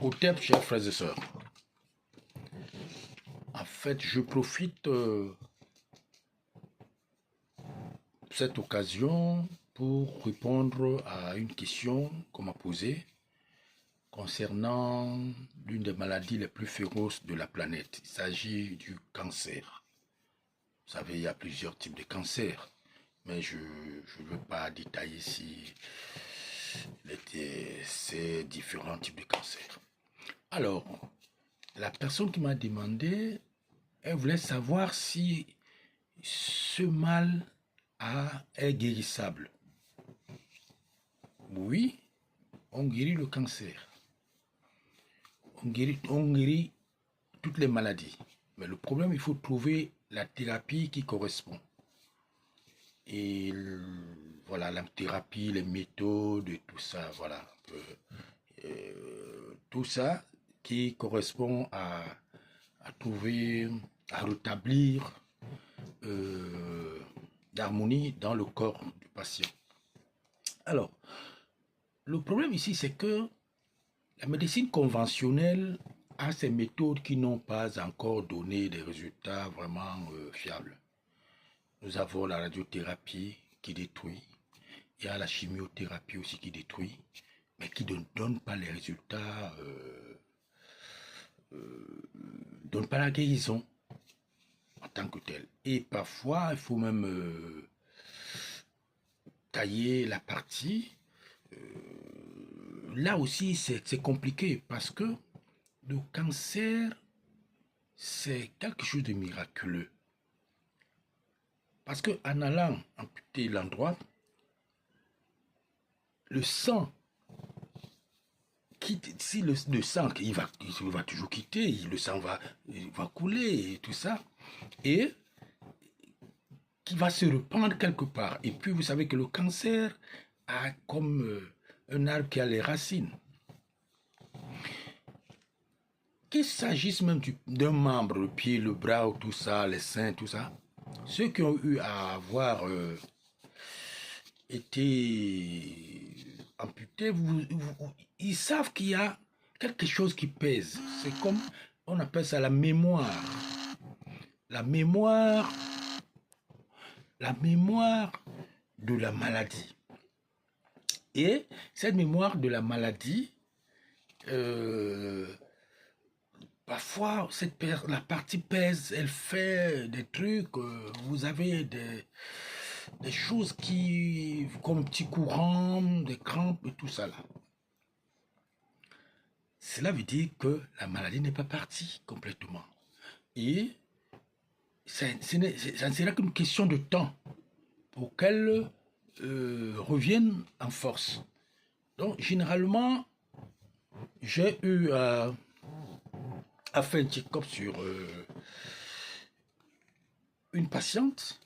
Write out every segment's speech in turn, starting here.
Au terme, chers frères et sœurs, en fait, je profite de cette occasion pour répondre à une question qu'on m'a posée concernant l'une des maladies les plus féroces de la planète. Il s'agit du cancer. Vous savez, il y a plusieurs types de cancers, mais je ne veux pas détailler ici ces différents types de cancers. Alors, la personne qui m'a demandé, elle voulait savoir si ce mal est guérissable. Oui, on guérit le cancer. On guérit toutes les maladies. Mais le problème, il faut trouver la thérapie qui correspond. Et voilà, la thérapie, les méthodes, tout ça, voilà. Tout ça qui correspond à trouver, à rétablir d'harmonie dans le corps du patient. Alors, le problème ici, c'est que la médecine conventionnelle a ces méthodes qui n'ont pas encore donné des résultats vraiment fiables. Nous avons la radiothérapie qui détruit, il y a la chimiothérapie aussi qui détruit, mais qui ne donne pas les résultats, donne pas la guérison en tant que telle. Et parfois, il faut même tailler la partie. Là aussi, c'est compliqué parce que le cancer, c'est quelque chose de miraculeux. Parce qu'en allant amputer l'endroit, le sang quitte, si le sang, il va toujours quitter, le sang il va couler et tout ça, et qui va se répandre quelque part. Et puis, vous savez que le cancer a comme un arbre qui a les racines. Qu'il s'agisse même d'un membre, le pied, le bras, ou tout ça, les seins, tout ça, ceux qui ont eu à avoir été amputés, ils savent qu'il y a quelque chose qui pèse. C'est comme, on appelle ça la mémoire. La mémoire de la maladie. Et cette mémoire de la maladie, parfois, la partie pèse, elle fait des trucs, vous avez des choses qui, comme petit courant, des crampes et tout ça là. Cela veut dire que la maladie n'est pas partie complètement. Et ça ne sera qu'une question de temps pour qu'elle revienne en force. Donc, généralement, j'ai eu à faire un check-up sur une patiente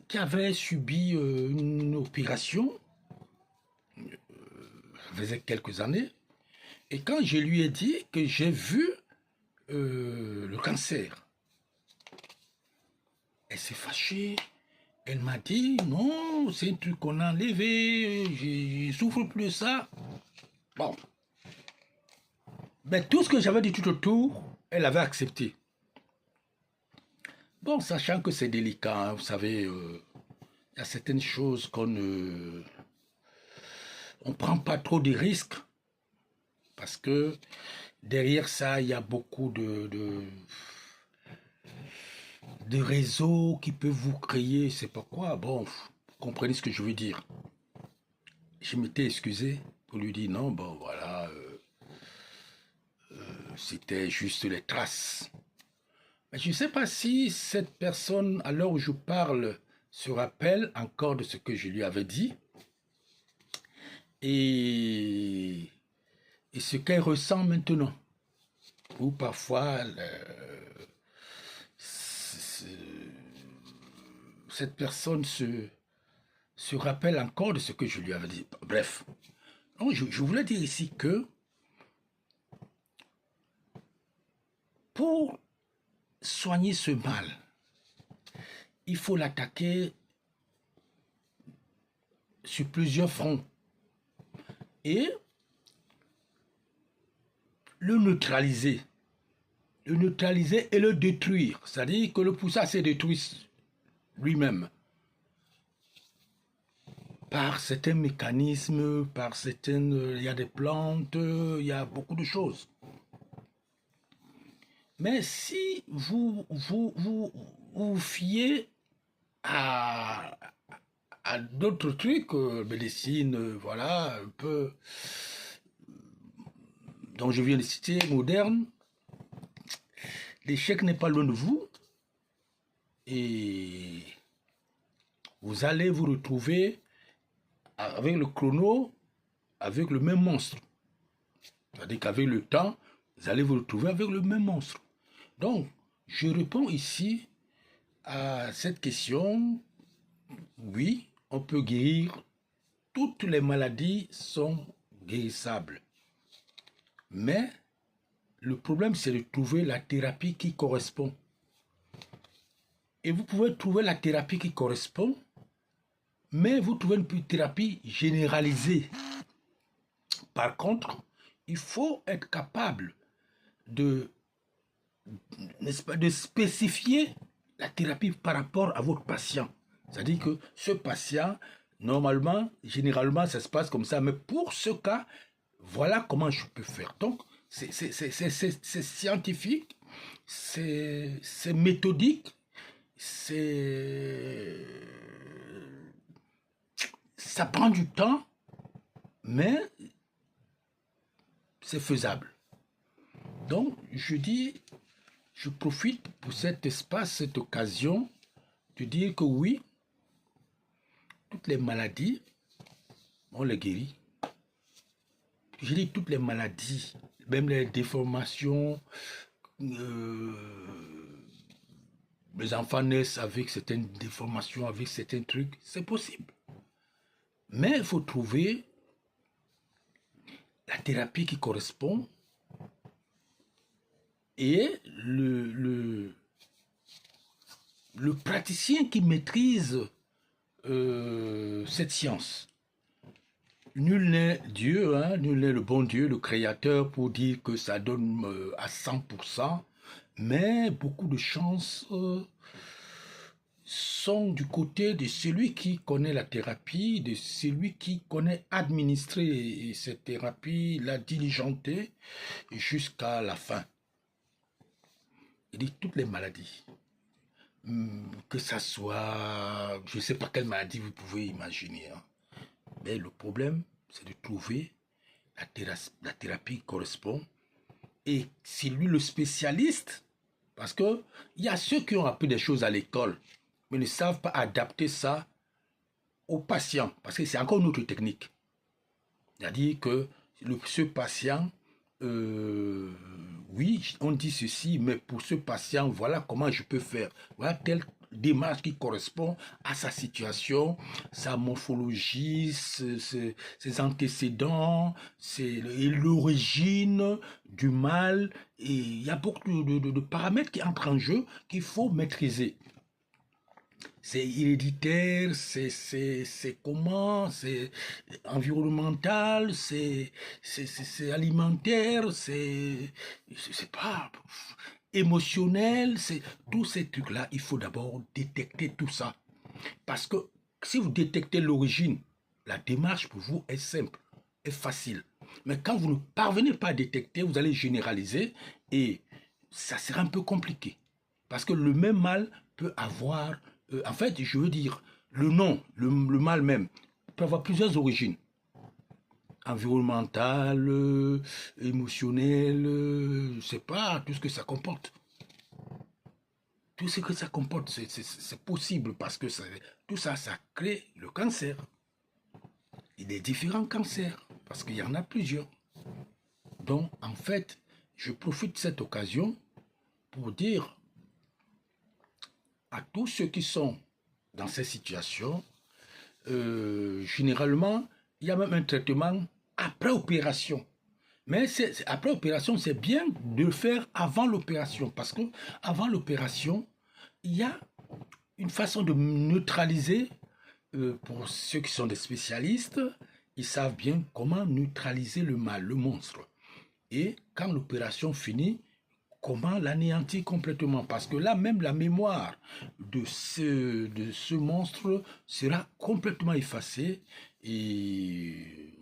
qui avait subi une opération, ça faisait quelques années, et quand je lui ai dit que j'ai vu le cancer, elle s'est fâchée. Elle m'a dit, non, c'est un truc qu'on a enlevé, je souffre plus de ça. Bon. Mais tout ce que j'avais dit tout autour, elle avait accepté. Bon, sachant que c'est délicat, hein, vous savez, il y a certaines choses qu'on ne prend pas trop de risques. Parce que derrière ça, il y a beaucoup de réseaux qui peuvent vous créer, c'est pourquoi, bon, vous comprenez ce que je veux dire. Je m'étais excusé pour lui dire non, bon, voilà, c'était juste les traces. Mais je ne sais pas si cette personne, à l'heure où je parle, se rappelle encore de ce que je lui avais dit et ce qu'elle ressent maintenant. Ou parfois, cette personne se rappelle encore de ce que je lui avais dit. Bref, donc je voulais dire ici que pour soigner ce mal, il faut l'attaquer sur plusieurs fronts. Et le neutraliser. Le neutraliser et le détruire. C'est-à-dire que le pousser à se détruire lui-même. Par certains mécanismes, par certaines... Il y a des plantes, il y a beaucoup de choses. Mais si vous fiez à d'autres trucs, médecine, voilà, un peu, dont je viens de citer, moderne, l'échec n'est pas loin de vous et vous allez vous retrouver avec le chrono, avec le même monstre. C'est-à-dire qu'avec le temps, vous allez vous retrouver avec le même monstre. Donc, je réponds ici à cette question. Oui, on peut guérir. Toutes les maladies sont guérissables. Mais le problème, c'est de trouver la thérapie qui correspond. Et vous pouvez trouver la thérapie qui correspond, mais vous trouvez une thérapie généralisée. Par contre, il faut être capable n'est-ce pas, de spécifier la thérapie par rapport à votre patient. C'est-à-dire que ce patient, normalement, généralement, ça se passe comme ça, mais pour ce cas, voilà comment je peux faire. Donc, c'est scientifique, c'est méthodique, ça prend du temps, mais c'est faisable. Donc, je profite pour cet espace, cette occasion, de dire que oui, toutes les maladies, on les guérit. Je dis toutes les maladies, même les déformations, les enfants naissent avec certaines déformations, avec certains trucs, c'est possible. Mais il faut trouver la thérapie qui correspond et le praticien qui maîtrise cette science. Nul n'est Dieu, hein, nul n'est le bon Dieu, le créateur, pour dire que ça donne à 100%, mais beaucoup de chances sont du côté de celui qui connaît la thérapie, de celui qui connaît administrer cette thérapie, la diligenter jusqu'à la fin. Il dit toutes les maladies, que ça soit, je ne sais pas quelle maladie vous pouvez imaginer, hein. Mais le problème, c'est de trouver la thérapie qui correspond. Et c'est lui le spécialiste. Parce qu'il y a ceux qui ont appris des choses à l'école, mais ne savent pas adapter ça au patient. Parce que c'est encore une autre technique. C'est-à-dire que ce patient, oui, on dit ceci, mais pour ce patient, voilà comment je peux faire. Voilà telle démarche qui correspond à sa situation, sa morphologie, ses antécédents, l'origine du mal. Et il y a beaucoup de paramètres qui entrent en jeu qu'il faut maîtriser. C'est héréditaire, c'est comment, c'est environnemental, c'est alimentaire, c'est pas émotionnel, c'est tous ces trucs-là, il faut d'abord détecter tout ça. Parce que si vous détectez l'origine, la démarche pour vous est simple, est facile. Mais quand vous ne parvenez pas à détecter, vous allez généraliser et ça sera un peu compliqué. Parce que le même mal peut avoir, en fait, je veux dire, le nom, le mal même, peut avoir plusieurs origines. Environnementale, émotionnelle, je ne sais pas, tout ce que ça comporte. Tout ce que ça comporte, c'est possible parce que tout ça, ça crée le cancer. Et des différents cancers, parce qu'il y en a plusieurs. Donc, en fait, je profite de cette occasion pour dire à tous ceux qui sont dans ces situations, généralement, il y a même un traitement après opération. Mais après opération, c'est bien de le faire avant l'opération, parce que avant l'opération, il y a une façon de neutraliser, pour ceux qui sont des spécialistes, ils savent bien comment neutraliser le mal, le monstre. et quand l'opération finit, comment l'anéantir complètement? Parce que là, même la mémoire de ce monstre sera complètement effacée et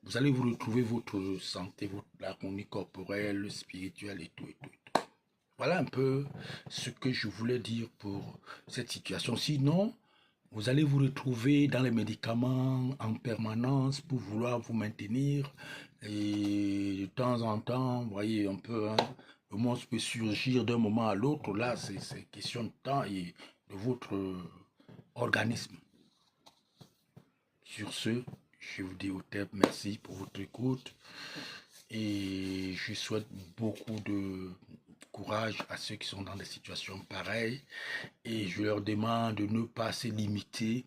vous allez vous retrouver votre santé, votre harmonie corporelle, spirituelle et tout, et tout, et tout. Voilà un peu ce que je voulais dire pour cette situation. Sinon, vous allez vous retrouver dans les médicaments en permanence pour vouloir vous maintenir. Et de temps en temps, vous voyez un peu, hein, le monstre peut surgir d'un moment à l'autre. Là, c'est question de temps et de votre organisme. Sur ce, je vous dis au terme, merci pour votre écoute. Et je souhaite beaucoup de courage à ceux qui sont dans des situations pareilles. Et je leur demande de ne pas se limiter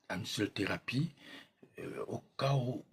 à une seule thérapie. Au cas où